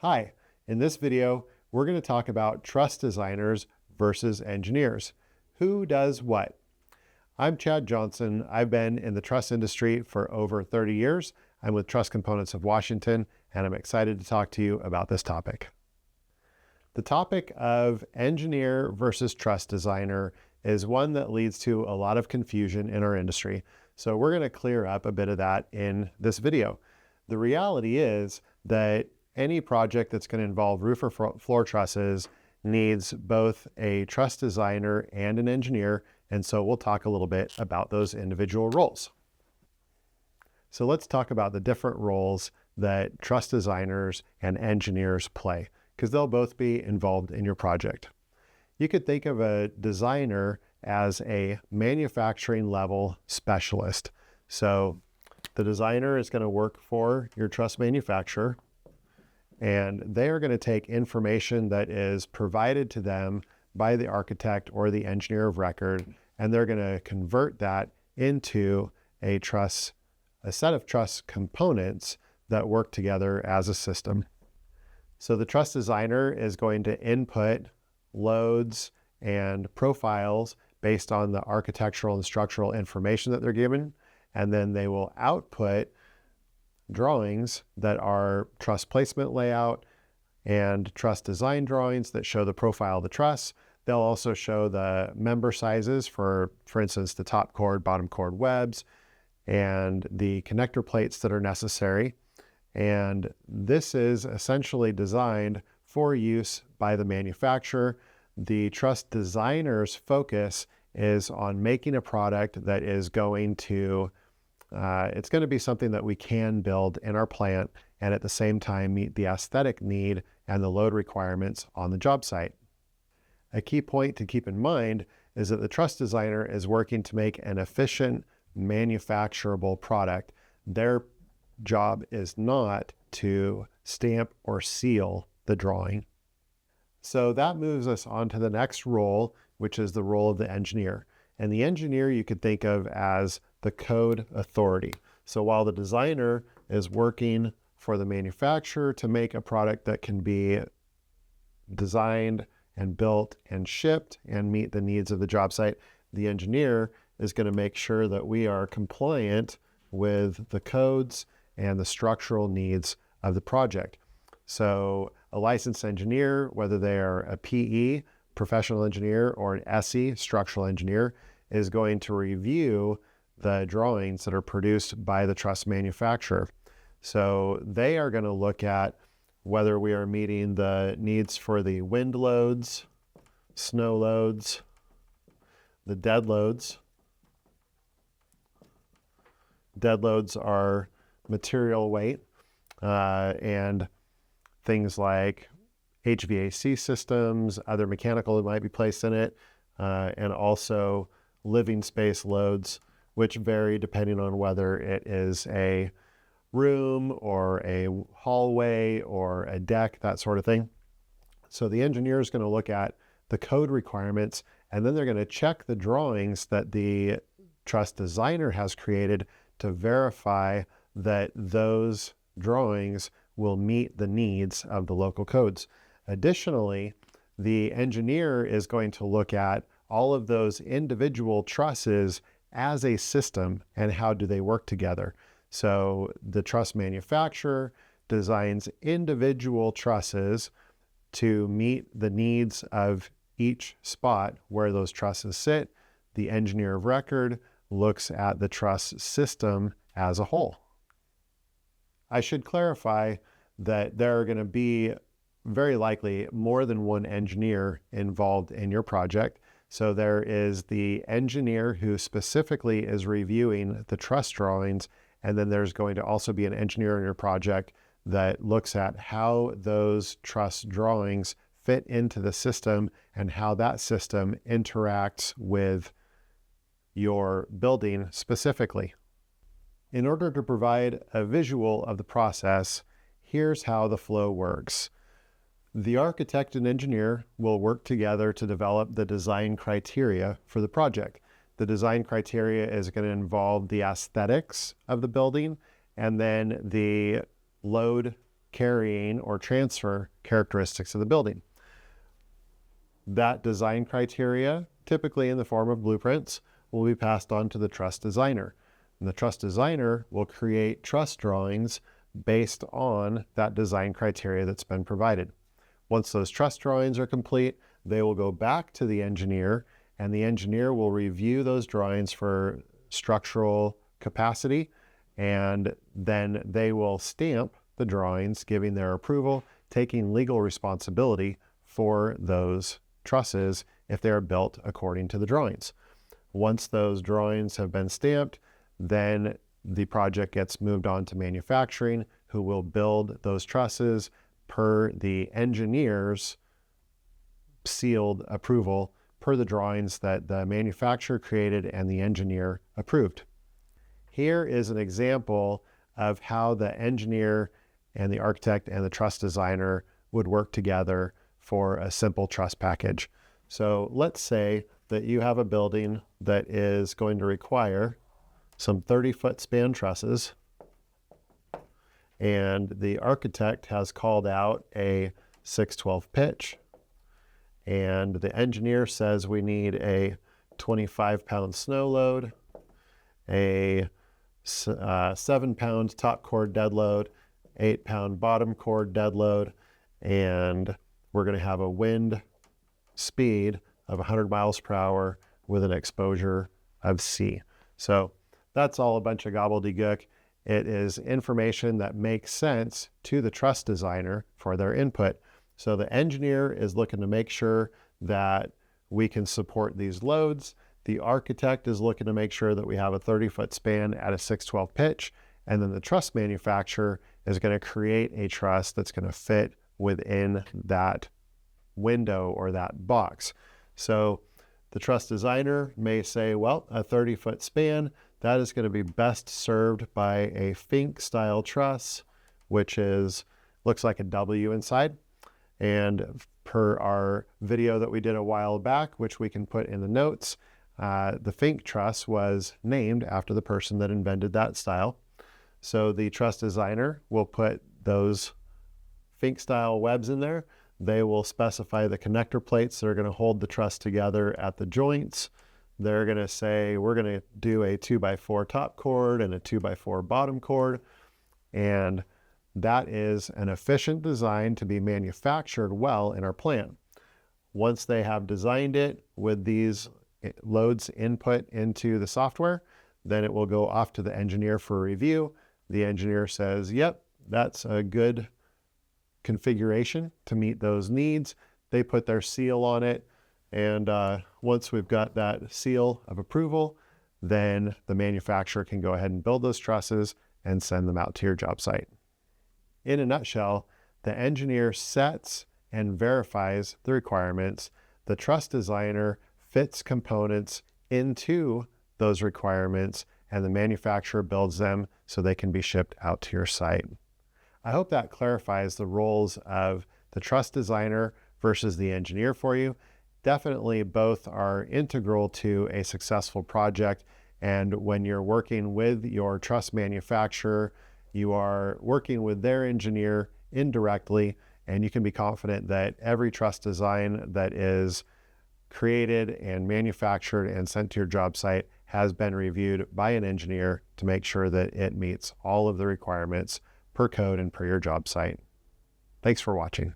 Hi, in this video, we're going to talk about truss designers versus engineers. Who does what? I'm Chad Johnson. I've been in the truss industry for over 30 years. I'm with Truss Components of Washington, and I'm excited to talk to you about this topic. The topic of engineer versus truss designer is one that leads to a lot of confusion in our industry. So we're going to clear up a bit of that in this video. The reality is that any project that's going to involve roof or floor trusses needs both a truss designer and an engineer, and so we'll talk a little bit about those individual roles. So let's talk about the different roles that truss designers and engineers play, because they'll both be involved in your project. You could think of a designer as a manufacturing level specialist. So the designer is going to work for your truss manufacturer, and they are going to take information that is provided to them by the architect or the engineer of record, and they're going to convert that into a set of truss components that work together as a system. So the truss designer is going to input loads and profiles based on the architectural and structural information that they're given, and then they will output drawings that are truss placement layout and truss design drawings that show the profile of the truss. They'll also show the member sizes for instance, the top chord, bottom chord webs, and the connector plates that are necessary. And this is essentially designed for use by the manufacturer. The truss designer's focus is on making a product that is going to it's going to be something that we can build in our plant and at the same time meet the aesthetic need and the load requirements on the job site. A key point to keep in mind is that the truss designer is working to make an efficient, manufacturable product. Their job is not to stamp or seal the drawing. So that moves us on to the next role, which is the role of the engineer. And the engineer you could think of as the code authority. So while the designer is working for the manufacturer to make a product that can be designed and built and shipped and meet the needs of the job site, the engineer is going to make sure that we are compliant with the codes and the structural needs of the project. So a licensed engineer, whether they are a PE, professional engineer, or an SE, structural engineer, is going to review the drawings that are produced by the truss manufacturer. So they are going to look at whether we are meeting the needs for the wind loads, snow loads, the dead loads. Dead loads are material weight and things like HVAC systems, other mechanical that might be placed in it, and also living space loads, which vary depending on whether it is a room or a hallway or a deck, that sort of thing. So the engineer is going to look at the code requirements, and then they're going to check the drawings that the truss designer has created to verify that those drawings will meet the needs of the local codes. Additionally, the engineer is going to look at all of those individual trusses as a system and how do they work together. So the truss manufacturer designs individual trusses to meet the needs of each spot where those trusses sit. The engineer of record looks at the truss system as a whole. I should clarify that there are going to be very likely more than one engineer involved in your project. So there is the engineer who specifically is reviewing the truss drawings, and then there's going to also be an engineer in your project that looks at how those truss drawings fit into the system and how that system interacts with your building specifically. In order to provide a visual of the process, here's how the flow works. The architect and engineer will work together to develop the design criteria for the project. The design criteria is going to involve the aesthetics of the building and then the load carrying or transfer characteristics of the building. That design criteria, typically in the form of blueprints, will be passed on to the truss designer. And the truss designer will create truss drawings based on that design criteria that's been provided. Once those truss drawings are complete, they will go back to the engineer, and the engineer will review those drawings for structural capacity, and then they will stamp the drawings, giving their approval, taking legal responsibility for those trusses if they are built according to the drawings. Once those drawings have been stamped, then the project gets moved on to manufacturing, who will build those trusses per the engineer's sealed approval, per the drawings that the manufacturer created and the engineer approved. Here is an example of how the engineer and the architect and the truss designer would work together for a simple truss package. So let's say that you have a building that is going to require some 30-foot span trusses, and the architect has called out a 6/12 pitch, and the engineer says we need a 25-pound snow load, a 7-pound top cord dead load, 8-pound bottom cord dead load, and we're going to have a wind speed of 100 miles per hour with an exposure of C. So that's all a bunch of gobbledygook. It is information that makes sense to the truss designer for their input. So the engineer is looking to make sure that we can support these loads. The architect is looking to make sure that we have a 30-foot span at a 6/12 pitch. And then the truss manufacturer is going to create a truss that's going to fit within that window or that box. So the truss designer may say, well, a 30-foot span, that is going to be best served by a Fink style truss, which looks like a W inside. And per our video that we did a while back, which we can put in the notes, the Fink truss was named after the person that invented that style. So the truss designer will put those Fink style webs in there. They will specify the connector plates that are going to hold the truss together at the joints. They're going to say, we're going to do a 2x4 top cord and a 2x4 bottom cord. And that is an efficient design to be manufactured well in our plant. Once they have designed it with these loads input into the software, then it will go off to the engineer for review. The engineer says, yep, that's a good configuration to meet those needs. They put their seal on it. And once we've got that seal of approval, then the manufacturer can go ahead and build those trusses and send them out to your job site. In a nutshell, the engineer sets and verifies the requirements. The truss designer fits components into those requirements, and the manufacturer builds them so they can be shipped out to your site. I hope that clarifies the roles of the truss designer versus the engineer for you. Definitely both are integral to a successful project, and when you're working with your truss manufacturer, you are working with their engineer indirectly, and you can be confident that every truss design that is created and manufactured and sent to your job site has been reviewed by an engineer to make sure that it meets all of the requirements per code and per your job site. Thanks for watching.